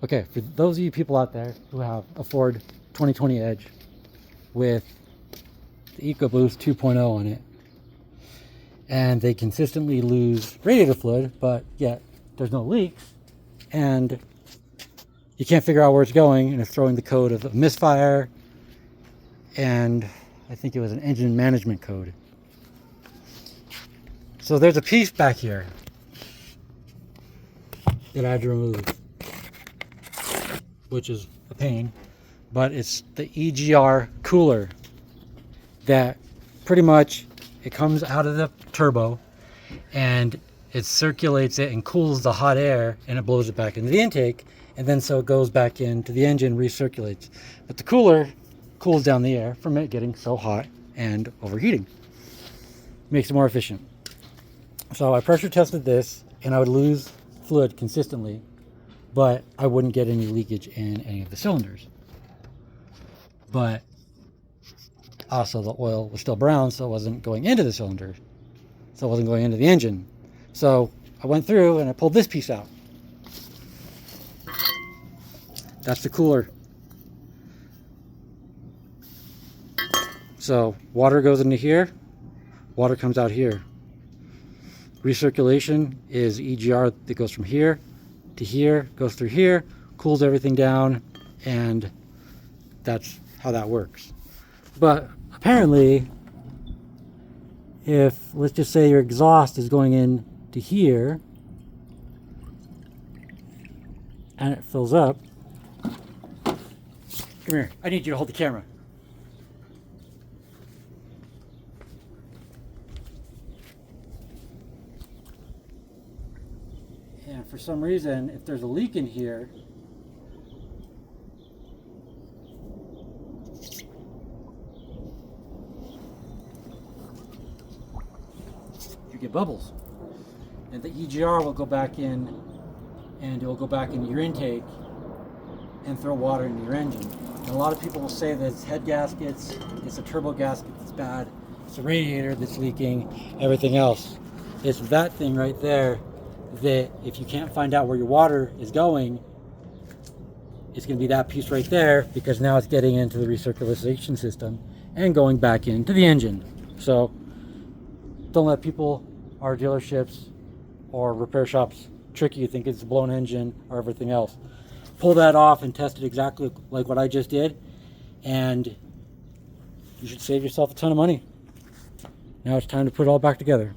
Okay, for those of you people out there who have a Ford 2020 Edge with the EcoBoost 2.0 on it, and they consistently lose radiator fluid, but yet there's no leaks, and you can't figure out where it's going, and it's throwing the code of a misfire, and I think it was an engine management code. So there's a piece back here that I had to remove, which is a pain, but it's the EGR cooler that pretty much, it comes out of the turbo and it circulates it and cools the hot air, and it blows it back into the intake, and then so it goes back into the engine, recirculates. But the cooler cools down the air from it getting so hot and overheating. Makes it more efficient. So I pressure tested this, and I would lose fluid consistently, but I wouldn't get any leakage in any of the cylinders. But also the oil was still brown, so it wasn't going into the cylinder, so it wasn't going into the engine. So I went through and I pulled this piece out. That's the cooler. So water goes into here, water comes out here. Recirculation is EGR that goes from here to here, goes through here, cools everything down, and that's how that works. But apparently, if, let's just say your exhaust is going in to here, and it fills up, come here, I need you to hold the camera. And for some reason, if there's a leak in here, you get bubbles. And the EGR will go back in, and it will go back into your intake and throw water into your engine. And a lot of people will say that it's head gaskets, it's a turbo gasket that's bad, it's a radiator that's leaking, everything else. It's that thing right there that if you can't find out where your water is going, it's going to be that piece right there, because now it's getting into the recirculation system and going back into the engine. So don't let people or dealerships or repair shops trick you, think it's a blown engine or everything else. Pull that off and test it exactly like what I just did, and you should save yourself a ton of money. Now it's time to put it all back together.